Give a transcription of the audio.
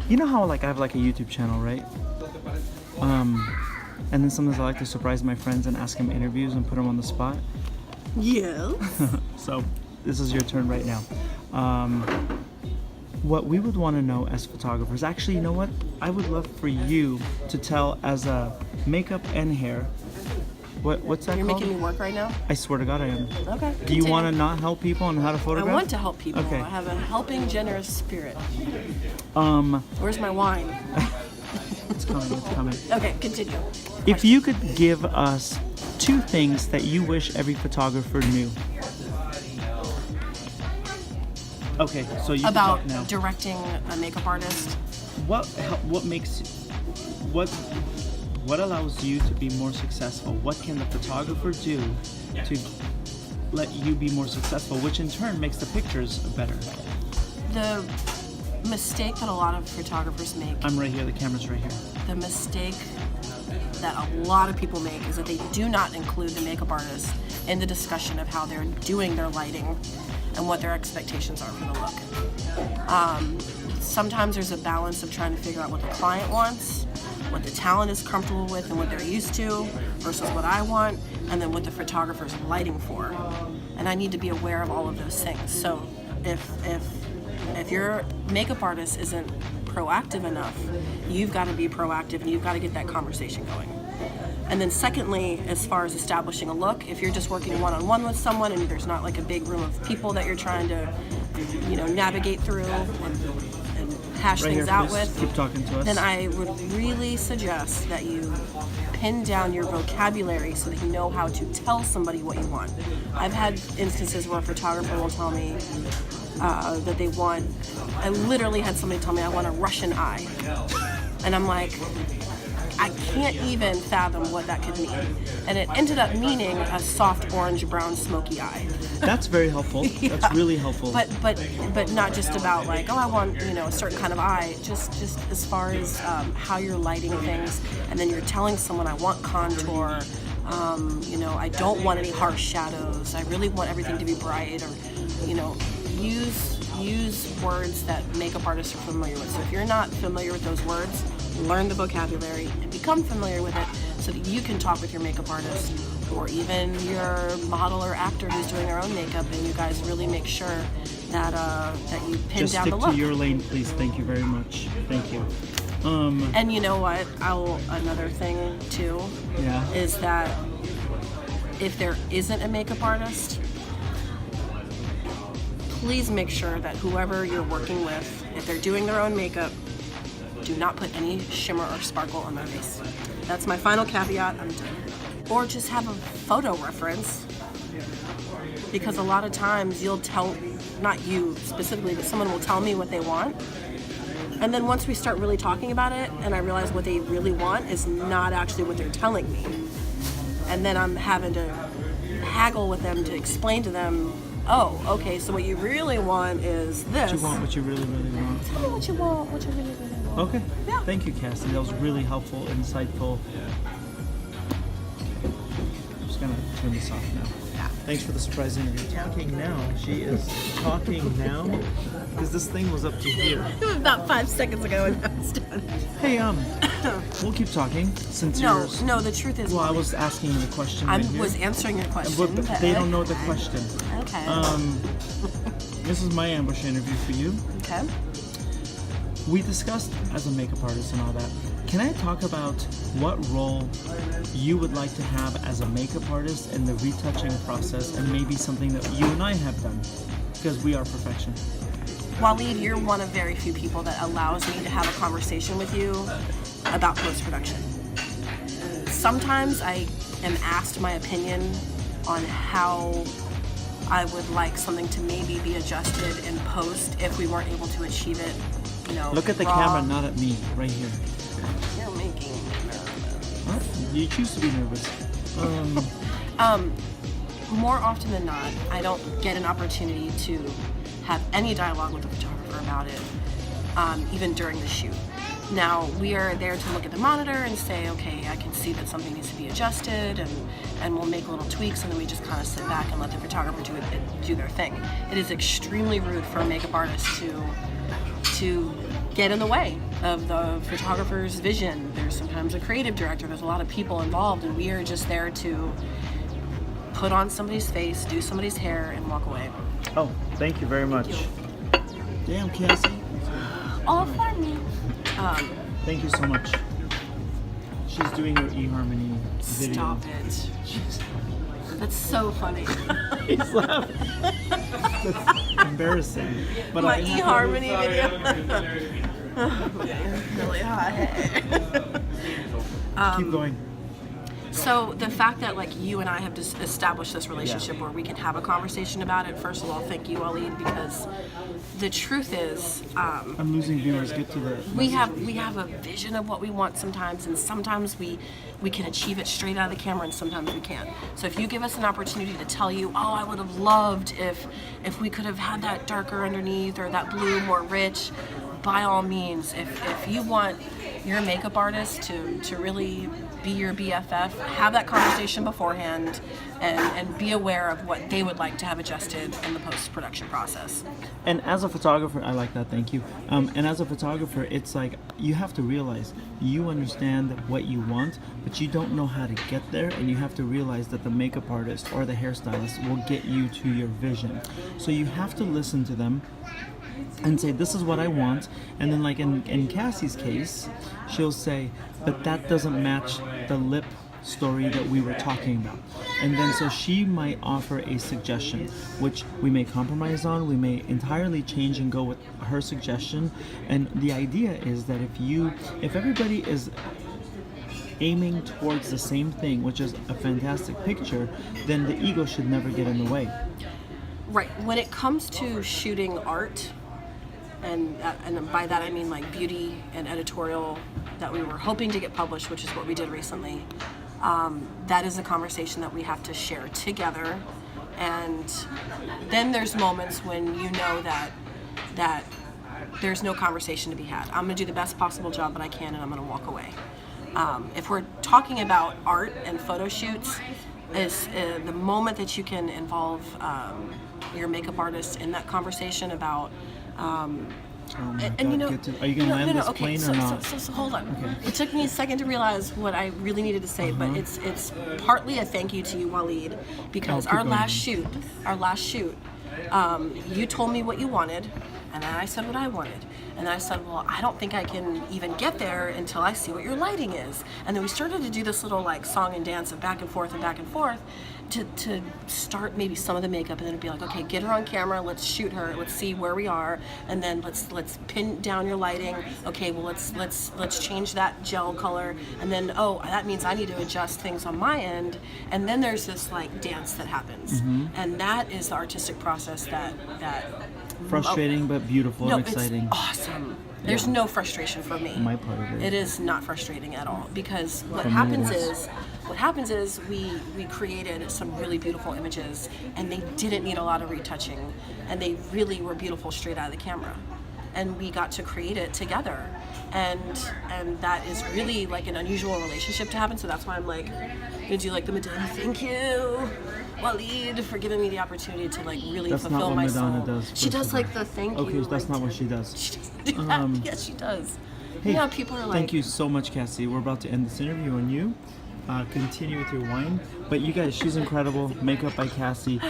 You know how like I have like a YouTube channel, right? And then sometimes I like to surprise my friends and ask them interviews and put them on the spot. Yes. So this is your turn right now. What we would want to know as photographers, actually, you know what? I would love for you to tell as a makeup and hair. What's that You're called? making me work right now? I swear to God, I am. Okay. Do you want to not help people on how to I photograph? want to help people. Okay. I have a helping, generous spirit. Um, Where's my wine? it's coming. It's coming. Okay, continue. If you could give us 2 things that you wish every photographer knew. Okay, so you About can talk now. directing a makeup artist. What makes what allows you to be more successful? What can the photographer do to let you be more successful, which in turn makes the pictures better? The mistake that a lot of photographers make, I'm right here, the camera's right here. the mistake that a lot of people make is that they do not include the makeup artist in the discussion of how they're doing their lighting and what their expectations are for the look. Sometimes there's a balance of trying to figure out what the client wants, what the talent is comfortable with and what they're used to versus what I want, and then what the photographer's lighting for. And I need to be aware of all of those things. So if your makeup artist isn't proactive enough, you've got to be proactive and you've got to get that conversation going. And then secondly, as far as establishing a look, if you're just working one-on-one with someone and there's not like a big room of people that you're trying to, navigate through and hash Right things here, out please. with, Keep talking to us. then I would really suggest that you pin down your vocabulary so that you know how to tell somebody what you want. I've had instances where a photographer will tell me that they want, I literally had somebody tell me I want a Russian eye. And I'm like, I can't even fathom what that could mean. And it ended up meaning a soft orange, brown, smoky eye. That's very helpful. Yeah. That's really helpful. But not just about like, oh, I want a certain kind of eye. Just as far as how you're lighting things, and then you're telling someone I want contour. I don't want any harsh shadows. I really want everything to be bright, or use words that makeup artists are familiar with. So if you're not familiar with those words, learn the vocabulary and become familiar with it so that you can talk with your makeup artist or even your model or actor who's doing their own makeup, and you guys really make sure that you pin Just down stick the look. to your lane, please. Thank you very much. Thank you. And you know what? Another thing too Yeah. is that if there isn't a makeup artist, please make sure that whoever you're working with, if they're doing their own makeup, do not put any shimmer or sparkle on their face. That's my final caveat. I'm done. Or just have a photo reference, because a lot of times you'll tell, not you specifically, but someone will tell me what they want. And then once we start really talking about it and I realize what they really want is not actually what they're telling me. And then I'm having to haggle with them to explain to them, oh, okay, so what you really want is this. What you want, what you really, really want. Tell me what you want, what you really, really want. Okay. Yeah. Thank you, Cassie. That was really helpful, insightful. I'm just gonna turn this off now. Yeah. Thanks for the surprise interview. Talking now. She is talking now because this thing was up to here. It was about 5 seconds ago and now it's done. Hey, we'll keep talking since you're. No, the truth is, Well, I was asking you the question. I right here. was answering your question. But they don't know the question. Okay. This is my ambush interview for you. Okay. We discussed as a makeup artist and all that. Can I talk about what role you would like to have as a makeup artist in the retouching process, and maybe something that you and I have done, because we are perfection. Waleed, you're one of very few people that allows me to have a conversation with you about post-production. Sometimes I am asked my opinion on how I would like something to maybe be adjusted in post if we weren't able to achieve it, Look at the raw. camera, not at me, right here. You're making me nervous. What? You choose to be nervous. More often than not, I don't get an opportunity to have any dialogue with the photographer about it, even during the shoot. Now, we are there to look at the monitor and say, okay, I can see that something needs to be adjusted, and we'll make little tweaks, and then we just kind of sit back and let the photographer do their thing. It is extremely rude for a makeup artist to get in the way of the photographer's vision. There's sometimes a creative director. There's a lot of people involved, and we are just there to put on somebody's face, do somebody's hair, and walk away. Oh, thank you very much. Damn, Cassie. All for me. Thank you so much. She's doing her eHarmony video. Stop it. That's so funny. He's laughing. That's embarrassing. But My I eHarmony video. Really hot. keep going. So the fact that like you and I have just established this relationship where we can have a conversation about it. First of all, thank you, Waleed, because the truth is, I'm losing viewers. Get to the. we have a vision of what we want sometimes, and sometimes we can achieve it straight out of the camera, and sometimes we can't. So if you give us an opportunity to tell you, oh, I would have loved if we could have had that darker underneath or that blue more rich, by all means. If you want your makeup artist to really be your BFF, have that conversation beforehand, and be aware of what they would like to have adjusted in the post-production process. And as a photographer, I like that, thank you. And as a photographer, it's like you have to realize you understand what you want, but you don't know how to get there, and you have to realize that the makeup artist or the hairstylist will get you to your vision. So you have to listen to them and say, this is what I want. And then like in Cassie's case, she'll say, but that doesn't match the lip story that we were talking about. And then so she might offer a suggestion, which we may compromise on, we may entirely change and go with her suggestion. And the idea is that if everybody is aiming towards the same thing, which is a fantastic picture, then the ego should never get in the way. Right. When it comes to shooting art, and by that I mean like beauty and editorial that we were hoping to get published, which is what we did recently, that is a conversation that we have to share together. And then there's moments when you know that there's no conversation to be had. I'm going to do the best possible job that I can, and I'm going to walk away. If we're talking about art and photo shoots, is the moment that you can involve your makeup artist in that conversation about Oh my and God, you know, are you going to land this okay, plane so, or not? So hold on. Okay. It took me a second to realize what I really needed to say, but it's partly a thank you to you, Waleed, because keep our going. last shoot, you told me what you wanted, and then I said what I wanted. And then I said, well, I don't think I can even get there until I see what your lighting is. And then we started to do this little like song and dance of back and forth to start maybe some of the makeup, and then it'd be like, okay, get her on camera, let's shoot her, let's see where we are, and then let's pin down your lighting. Okay, well let's change that gel color, and then oh, that means I need to adjust things on my end, and then there's this like dance that happens, and that is the artistic process that Frustrating but beautiful no, and exciting. it's awesome. There's no frustration for me. My part of it. It is not frustrating at all, because what For me, happens it is. is we created some really beautiful images, and they didn't need a lot of retouching, and they really were beautiful straight out of the camera, and we got to create it together, and that is really like an unusual relationship to happen. So that's why I'm like gonna do like the Madonna thank you, Waleed, for giving me the opportunity to like really That's not fulfill what my Madonna soul. does, She first does of like all. the thank Okay, you. that's like, not what she does. She doesn't do that. Yes, she does. Hey, You know, people are like, thank you so much, Cassie. We're about to end this interview on you. Continue with your wine. But you guys, she's incredible. Makeup by Cassie.